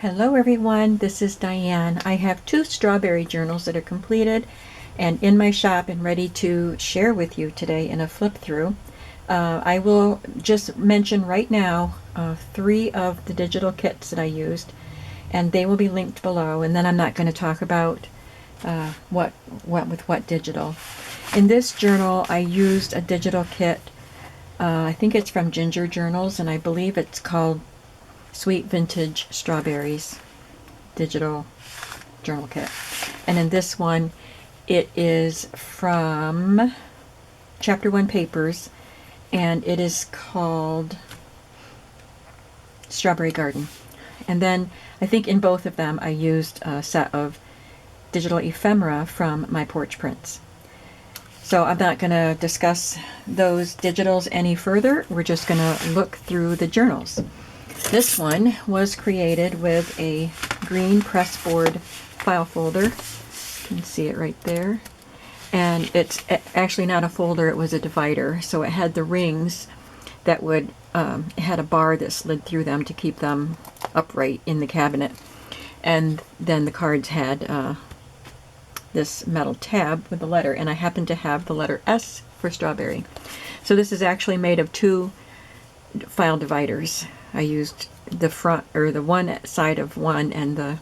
Hello everyone, this is Diane. I have 2 strawberry journals that are completed and in my shop and ready to share with you today in a flip through. I will just mention right now 3 of the digital kits that I used, and they will be linked below, and then I'm not going to talk about what with what digital. In this journal I used a digital kit, I think it's from Ginger Journals, and I believe it's called Sweet Vintage Strawberries digital journal kit. And in this one it is from Chapter 1 Papers, and it is called Strawberry Garden. And then I think in both of them I used a set of digital ephemera from My Porch Prints. So I'm not going to discuss those digitals any further. We're just going to look through the journals. This one was created with a green pressboard file folder. You can see it right there. And it's actually not a folder, it was a divider. So it had the rings that would, it had a bar that slid through them to keep them upright in the cabinet. And then the cards had this metal tab with the letter, and I happen to have the letter S for strawberry. So this is actually made of 2 file dividers. I used the front, or the one side of one and the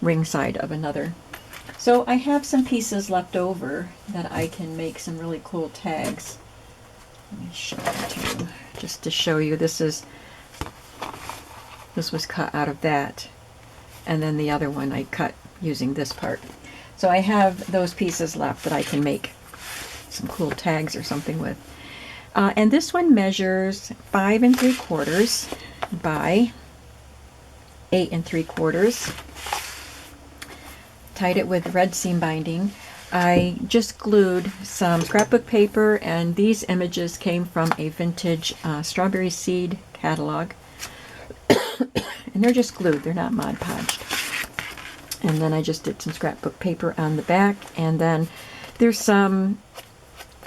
ring side of another. So I have some pieces left over that I can make some really cool tags. Let me show it to you, just to show you. This was cut out of that, and then the other one I cut using this part. So I have those pieces left that I can make some cool tags or something with. And this one measures 5 3/4 by 8 3/4. Tied it with red seam binding. I just glued some scrapbook paper, and these images came from a vintage strawberry seed catalog. And they're just glued, they're not Mod Podged. And then I just did some scrapbook paper on the back, and then there's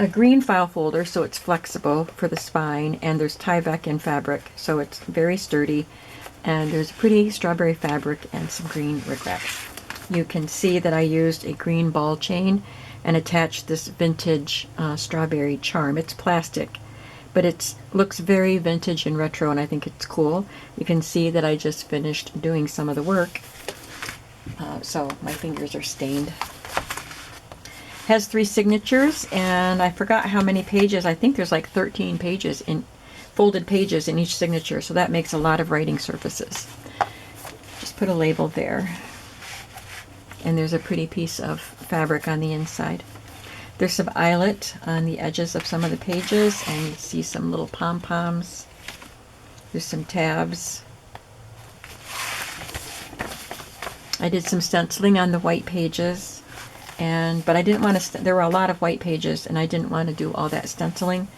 a green file folder, so it's flexible for the spine, and there's Tyvek in fabric, so it's very sturdy, and there's pretty strawberry fabric and some green rickrack. You can see that I used a green ball chain and attached this vintage strawberry charm. It's plastic, but it looks very vintage and retro, and I think it's cool. You can see that I just finished doing some of the work, so my fingers are stained. Has 3 signatures, and I forgot how many pages. I think there's like 13 pages in folded pages in each signature, so that makes a lot of writing surfaces. Just put a label there, and there's a pretty piece of fabric on the inside. There's some eyelet on the edges of some of the pages, and you see some little pom-poms. There's some tabs. I did some stenciling on the white pages. But I didn't want to, there were a lot of white pages, and I didn't want to do all that stenciling.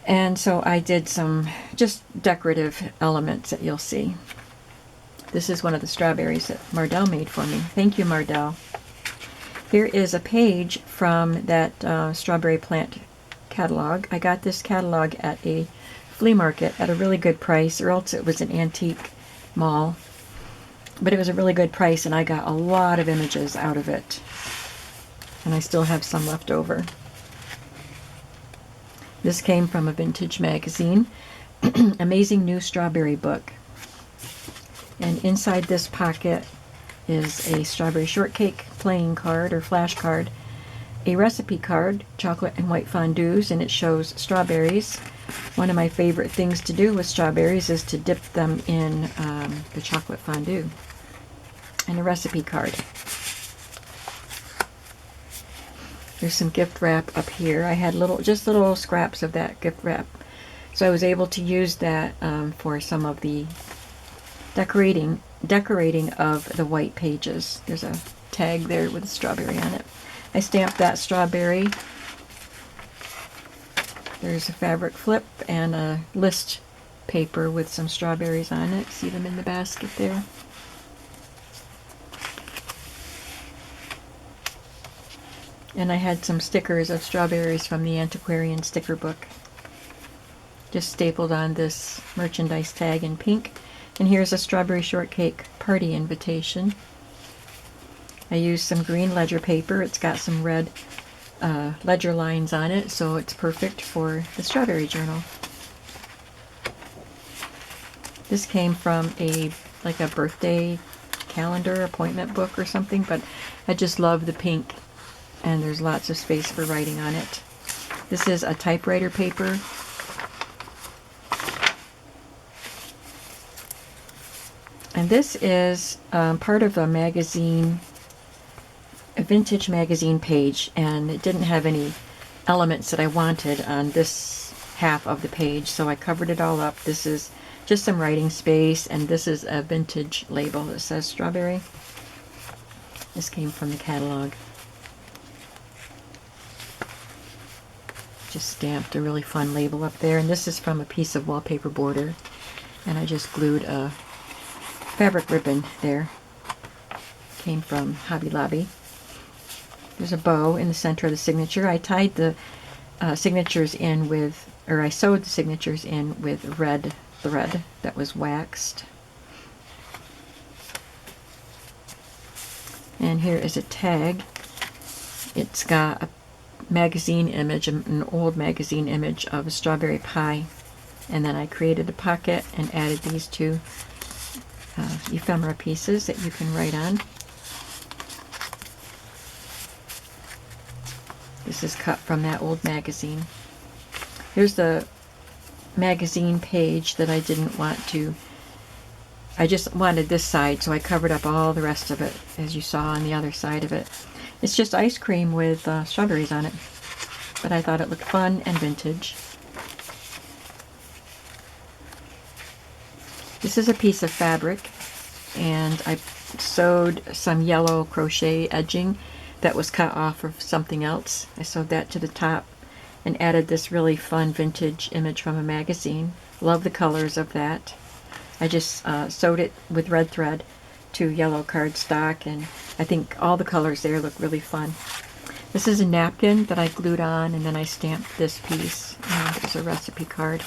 And so I did some just decorative elements that you'll see. This is one of the strawberries that Mardell made for me. Thank you, Mardell. Here is a page from that strawberry plant catalog. I got this catalog at a flea market at a really good price, or else it was an antique mall. But it was a really good price, and I got a lot of images out of it. And I still have some left over. This came from a vintage magazine, Amazing New Strawberry Book. And inside this pocket is a strawberry shortcake playing card or flash card, a recipe card, chocolate and white fondues, and it shows strawberries. One of my favorite things to do with strawberries is to dip them in the chocolate fondue. And a recipe card. There's some gift wrap up here. I had just little scraps of that gift wrap, so I was able to use that for some of the decorating of the white pages. There's a tag there with a strawberry on it. I stamped that strawberry. There's a fabric flip and a list paper with some strawberries on it. See them in the basket there. And I had some stickers of strawberries from the antiquarian sticker book, just stapled on this merchandise tag in pink. And here's a strawberry shortcake party invitation. I used some green ledger paper. It's got some red ledger lines on it, so it's perfect for the strawberry journal. This came from like a birthday calendar appointment book or something, but I just love the pink, and there's lots of space for writing on it. This is a typewriter paper. And this is part of a magazine, a vintage magazine page, and it didn't have any elements that I wanted on this half of the page, so I covered it all up. This is just some writing space, and this is a vintage label that says strawberry. This came from the catalog. Just stamped a really fun label up there, and this is from a piece of wallpaper border, and I just glued a fabric ribbon there. Came from Hobby Lobby. There's a bow in the center of the signature. I tied the signatures in with, or I sewed the signatures in with red thread that was waxed. And here is a tag. It's got a magazine image, an old magazine image of a strawberry pie. And then I created a pocket and added these two ephemera pieces that you can write on. This is cut from that old magazine. Here's the magazine page that I didn't want to. I just wanted this side, so I covered up all the rest of it, as you saw on the other side of it. It's just ice cream with strawberries on it, but I thought it looked fun and vintage. This is a piece of fabric, and I sewed some yellow crochet edging that was cut off of something else. I sewed that to the top and added this really fun vintage image from a magazine. Love the colors of that. I just sewed it with red thread to yellow cardstock, and I think all the colors there look really fun. This is a napkin that I glued on, and then I stamped this piece. And there's a recipe card.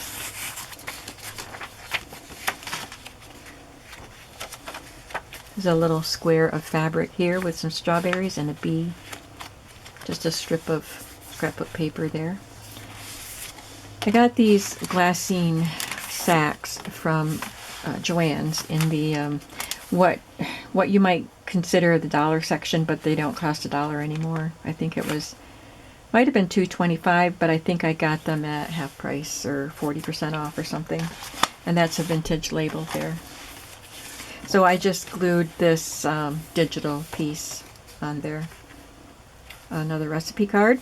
There's a little square of fabric here with some strawberries and a bee. Just a strip of scrapbook paper there. I got these glassine sacks from Joann's in the what you might consider the dollar section, but they don't cost $1 anymore. I think it might have been $2.25, but I think I got them at half price or 40% off or something. And that's a vintage label there. So I just glued this digital piece on there. Another recipe card.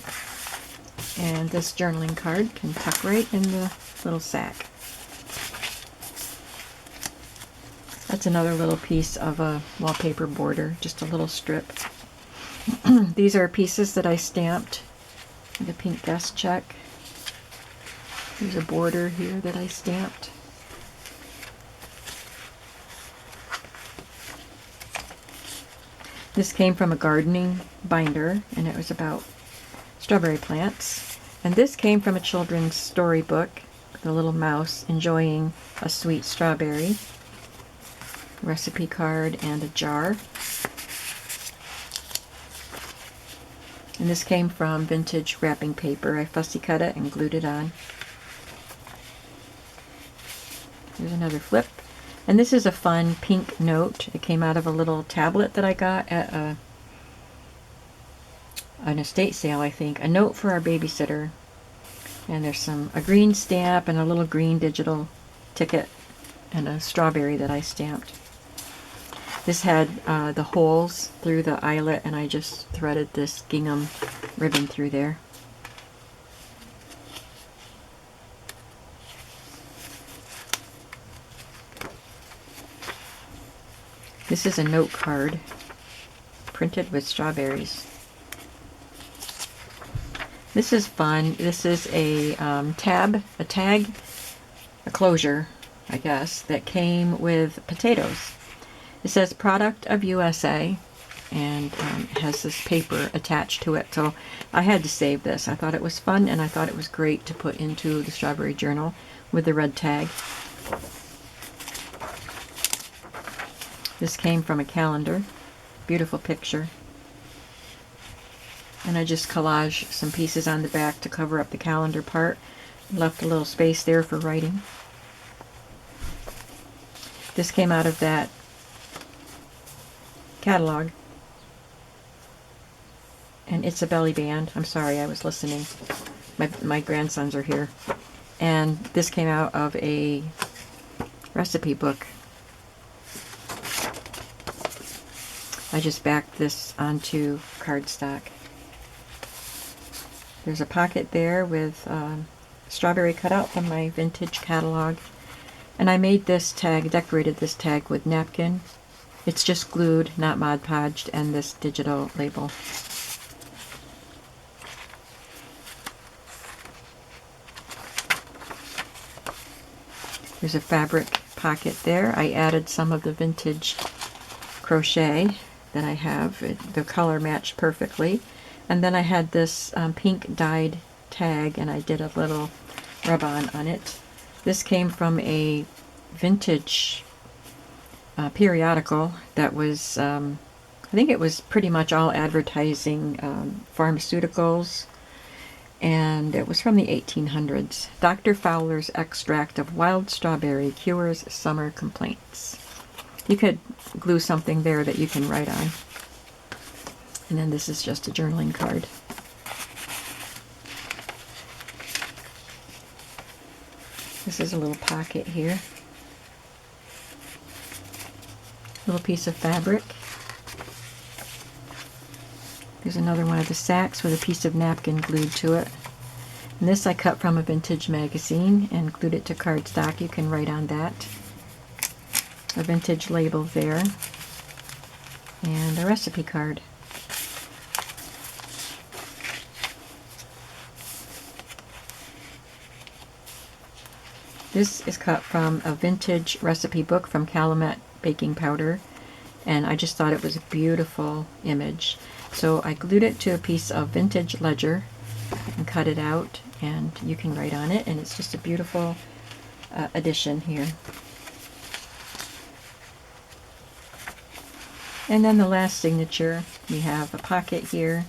And this journaling card can tuck right in the little sack. That's another little piece of a wallpaper border, just a little strip. These are pieces that I stamped with a pink guest check. There's a border here that I stamped. This came from a gardening binder, and it was about strawberry plants. And this came from a children's storybook, the little mouse enjoying a sweet strawberry. Recipe card and a jar. And this came from vintage wrapping paper. I fussy cut it and glued it on. Here's another flip. And this is a fun pink note. It came out of a little tablet that I got at an estate sale, I think. A note for our babysitter. And there's a green stamp and a little green digital ticket and a strawberry that I stamped. This had the holes through the eyelet, and I just threaded this gingham ribbon through there. This is a note card printed with strawberries. This is fun. This is a tag, a closure, I guess, that came with potatoes. It says product of USA, and it has this paper attached to it. So I had to save this. I thought it was fun, and I thought it was great to put into the strawberry journal with the red tag. This came from a calendar. Beautiful picture. And I just collaged some pieces on the back to cover up the calendar part. Left a little space there for writing. This came out of that catalog. And it's a belly band. I'm sorry, I was listening. My grandsons are here. And this came out of a recipe book. I just backed this onto cardstock. There's a pocket there with strawberry cutout from my vintage catalog. And I made this tag, decorated this tag with napkin. It's just glued, not Mod Podged, and this digital label. There's a fabric pocket there. I added some of the vintage crochet that I have. The color matched perfectly. And then I had this pink dyed tag, and I did a little rub-on on it. This came from a vintage periodical that was, I think it was pretty much all advertising pharmaceuticals, and it was from the 1800s. Dr. Fowler's extract of wild strawberry cures summer complaints. You could glue something there that you can write on. And then this is just a journaling card. This is a little pocket here. Little piece of fabric. There's another one of the sacks with a piece of napkin glued to it. And this I cut from a vintage magazine and glued it to cardstock. You can write on that. A vintage label there. And a recipe card. This is cut from a vintage recipe book from Calumet Baking Powder, and I just thought it was a beautiful image. So I glued it to a piece of vintage ledger and cut it out, and you can write on it, and it's just a beautiful addition here. And then the last signature, we have a pocket here.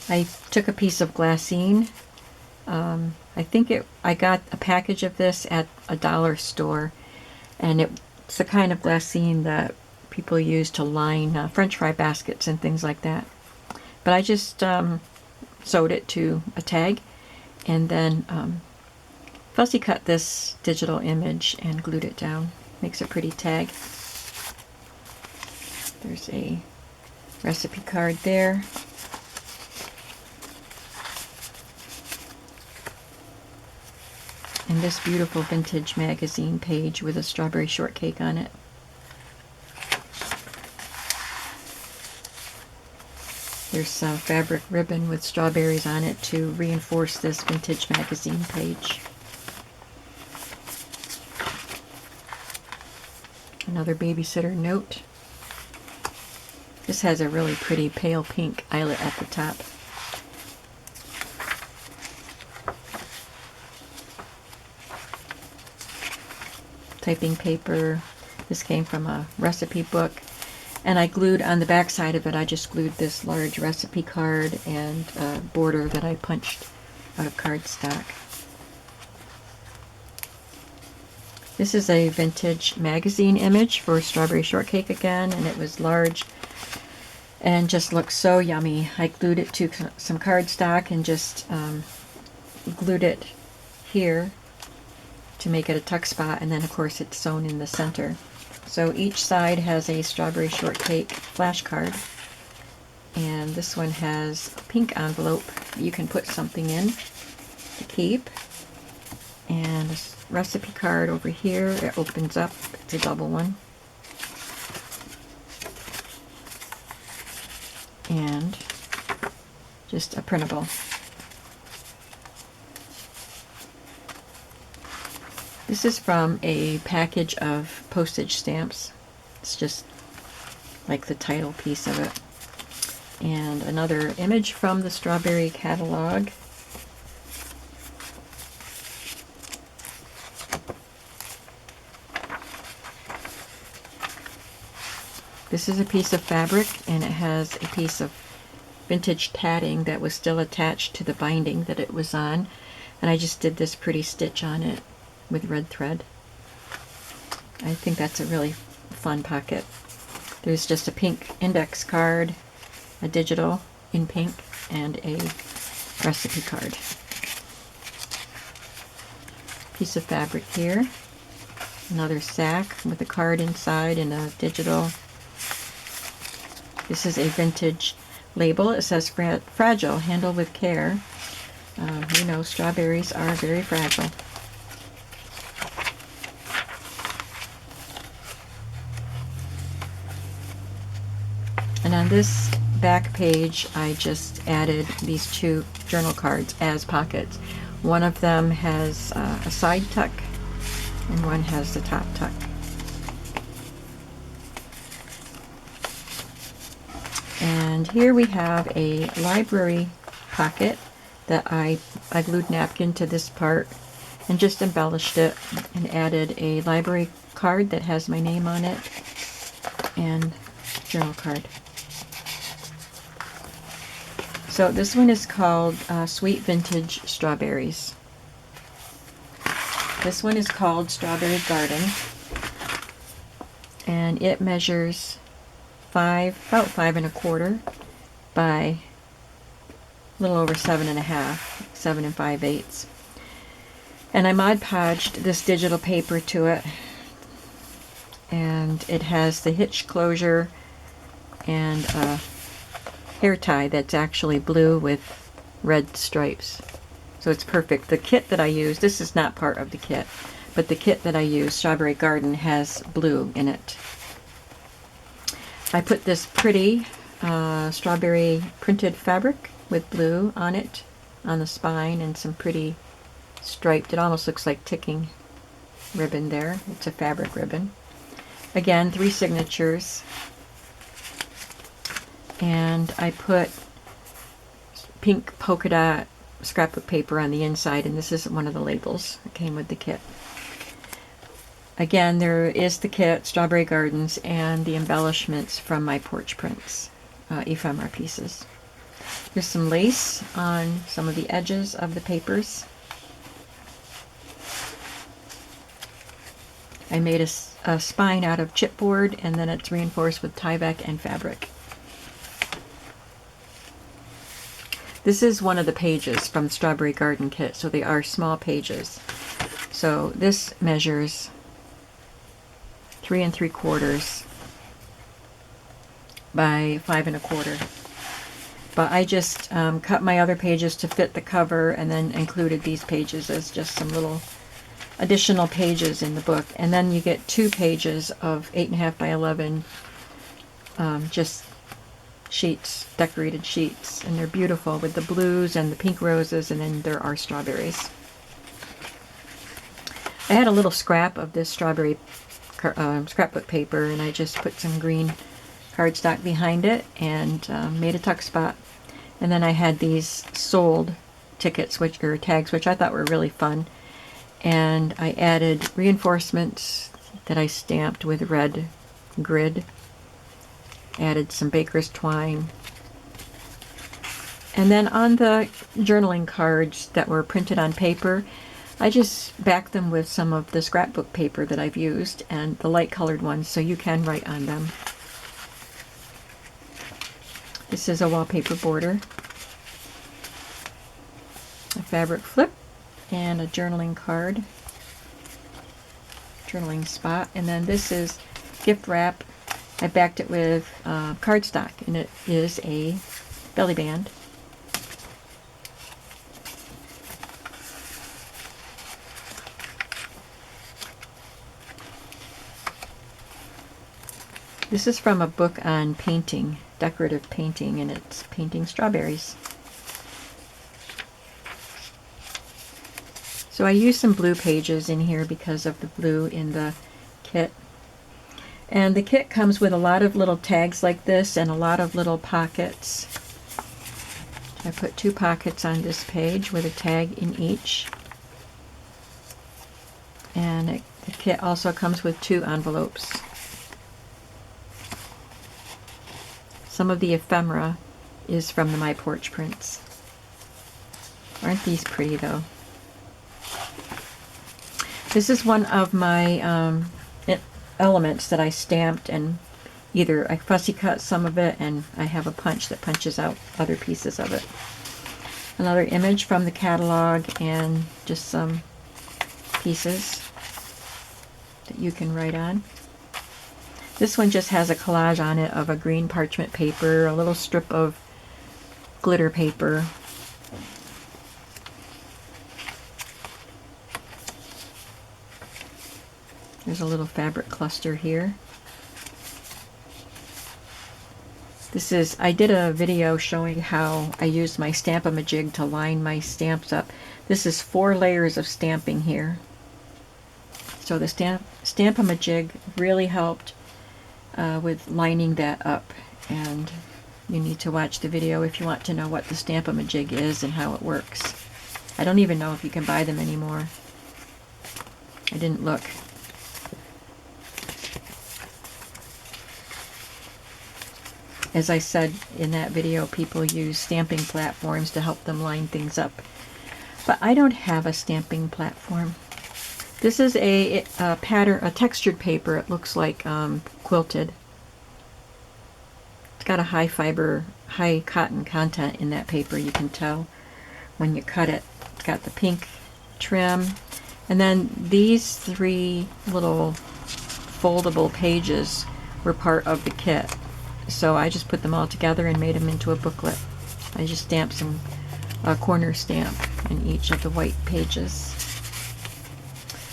I took a piece of glassine. I got a package of this at a dollar store, and it's the kind of glassine that people use to line French fry baskets and things like that. But I just sewed it to a tag, and then fussy cut this digital image and glued it down. Makes a pretty tag. There's a recipe card there. And this beautiful vintage magazine page with a strawberry shortcake on it. There's some fabric ribbon with strawberries on it to reinforce this vintage magazine page. Another babysitter note. This has a really pretty pale pink eyelet at the top. Typing paper. This came from a recipe book, and I glued on the back side of it, I just glued this large recipe card and a border that I punched out of cardstock. This is a vintage magazine image for strawberry shortcake again, and it was large and just looks so yummy. I glued it to some cardstock and just glued it here to make it a tuck spot, and then of course it's sewn in the center. So each side has a strawberry shortcake flash card, and this one has a pink envelope you can put something in to keep, and a recipe card over here. It opens up, it's a double one, and just a printable. This is from a package of postage stamps. It's just like the title piece of it. And another image from the strawberry catalog. This is a piece of fabric, and it has a piece of vintage tatting that was still attached to the binding that it was on. And I just did this pretty stitch on it with red thread. I think that's a really fun pocket. There's just a pink index card, a digital in pink, and a recipe card. Piece of fabric here. Another sack with a card inside and a digital. This is a vintage label. It says fragile, handle with care. You know, strawberries are very fragile. And on this back page, I just added these two journal cards as pockets. One of them has a side tuck, and one has the top tuck. And here we have a library pocket that I glued napkin to this part and just embellished it and added a library card that has my name on it and journal card. So this one is called Sweet Vintage Strawberries. This one is called Strawberry Garden, and it measures about 5¼ by a little over 7½, 7 5/8. And I Mod Podged this digital paper to it, and it has the hitch closure and a hair tie that's actually blue with red stripes. So it's perfect. The kit that I use, this is not part of the kit, but the kit that I use, Strawberry Garden, has blue in it. I put this pretty strawberry printed fabric with blue on it, on the spine, and some pretty striped, it almost looks like ticking ribbon there. It's a fabric ribbon. Again, 3 signatures. And I put pink polka dot scrapbook paper on the inside, and this isn't one of the labels that came with the kit. Again, there is the kit, Strawberry Gardens, and the embellishments from my Porch Prints ephemera pieces. There's some lace on some of the edges of the papers. I made a spine out of chipboard, and then it's reinforced with Tyvek and fabric. This is one of the pages from the Strawberry Garden kit, so they are small pages. So this measures 3 3/4 by 5 1/4. But I just cut my other pages to fit the cover, and then included these pages as just some little additional pages in the book. And then you get 2 pages of 8½ by 11 just sheets, decorated sheets, and they're beautiful with the blues and the pink roses, and then there are strawberries. I had a little scrap of this strawberry scrapbook paper, and I just put some green cardstock behind it and made a tuck spot. And then I had these sold tickets, or tags, which I thought were really fun. And I added reinforcements that I stamped with red grid. Added some baker's twine. And then on the journaling cards that were printed on paper, I just backed them with some of the scrapbook paper that I've used, and the light colored ones, so you can write on them. This is a wallpaper border, a fabric flip, and a journaling card, journaling spot. And then this is gift wrap. I backed it with cardstock, and it is a belly band. This is from a book on painting, decorative painting, and it's painting strawberries. So I used some blue pages in here because of the blue in the kit. And the kit comes with a lot of little tags like this and a lot of little pockets. I put 2 pockets on this page with a tag in each. And the kit also comes with 2 envelopes. Some of the ephemera is from the My Porch prints. Aren't these pretty though? This is one of my elements that I stamped, and either I fussy cut some of it and I have a punch that punches out other pieces of it. Another image from the catalog and just some pieces that you can write on. This one just has a collage on it of a green parchment paper, a little strip of glitter paper. There's a little fabric cluster here. This is, I did a video showing how I used my Stamp-A-Majig to line my stamps up. This is 4 layers of stamping here. So the Stamp-A-Majig really helped with lining that up, and you need to watch the video if you want to know what the Stamp-A-Majig is and how it works. I don't even know if you can buy them anymore. I didn't look. As I said in that video, people use stamping platforms to help them line things up. But I don't have a stamping platform. This is a pattern, a textured paper. It looks like quilted. It's got a high fiber, high cotton content in that paper. You can tell when you cut it. It's got the pink trim. And then these 3 little foldable pages were part of the kit. So I just put them all together and made them into a booklet. I just stamped some corner stamp in each of the white pages.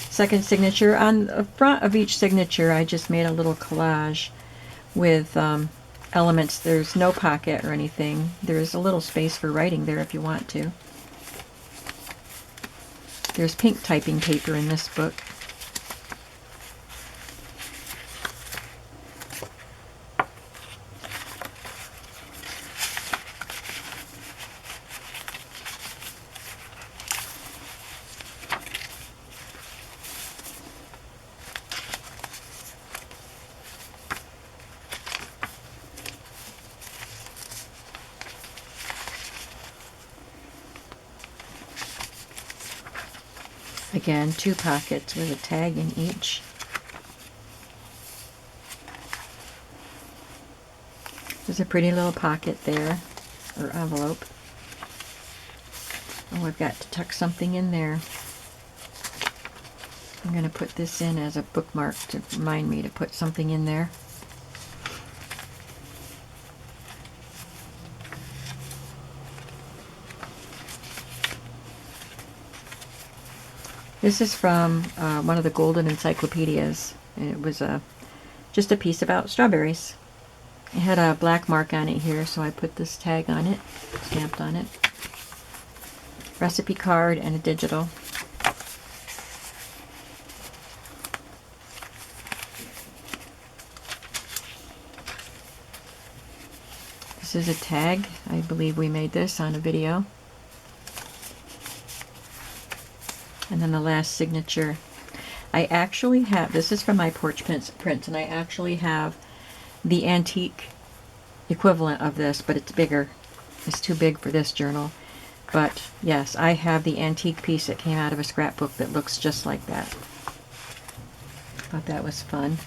Second signature. On the front of each signature, I just made a little collage with elements. There's no pocket or anything. There's a little space for writing there if you want to. There's pink typing paper in this book. Again, 2 pockets with a tag in each. There's a pretty little pocket there, or envelope. Oh, I've got to tuck something in there. I'm going to put this in as a bookmark to remind me to put something in there. This is from one of the golden encyclopedias. It was just a piece about strawberries. It had a black mark on it here, so I put this tag on it, stamped on it. Recipe card and a digital. This is a tag. I believe we made this on a video. And then the last signature. I actually have, this is from My Porch prints, and I actually have the antique equivalent of this, but it's bigger. It's too big for this journal. But yes, I have the antique piece that came out of a scrapbook that looks just like that. Thought that was fun.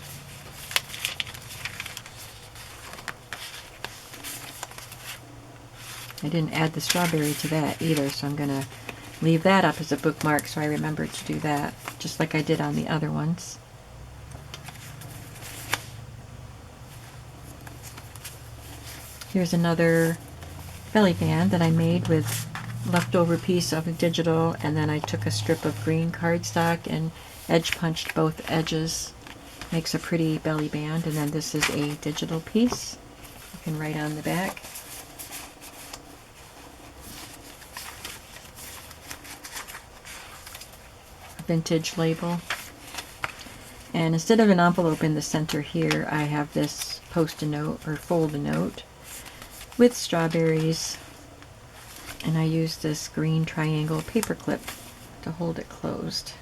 I didn't add the strawberry to that either, so I'm going to leave that up as a bookmark so I remember to do that, just like I did on the other ones. Here's another belly band that I made with leftover piece of a digital, and then I took a strip of green cardstock and edge punched both edges. Makes a pretty belly band. And then this is a digital piece. You can write on the back. Vintage label. And instead of an envelope in the center here, I have this post-a note or fold-a note with strawberries, and I use this green triangle paper clip to hold it closed.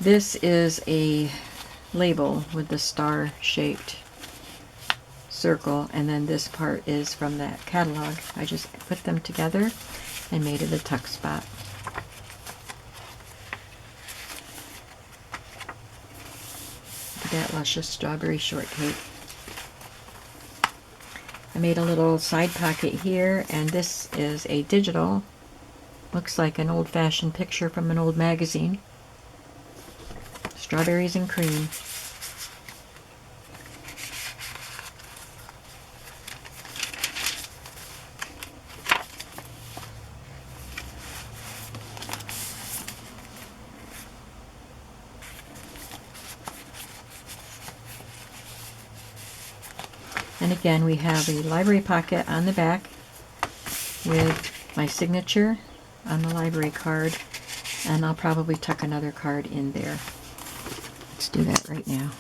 this is a label with the star-shaped circle, and then this part is from that catalog. I just put them together and made it a tuck spot. Look at that luscious strawberry shortcake. I made a little side pocket here, and this is a digital. Looks like an old-fashioned picture from an old magazine. Strawberries and cream. And again, we have a library pocket on the back with my signature on the library card, and I'll probably tuck another card in there. Let's do that right now.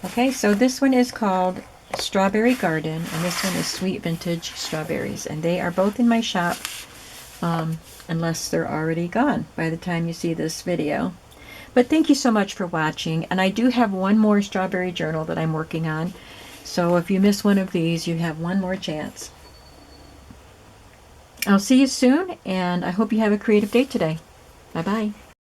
Okay, so this one is called Strawberry Garden, and this one is Sweet Vintage Strawberries, and they are both in my shop, unless they're already gone by the time you see this video. But thank you so much for watching, and I do have one more strawberry journal that I'm working on, so if you miss one of these, you have one more chance. I'll see you soon, and I hope you have a creative day today. Bye-bye.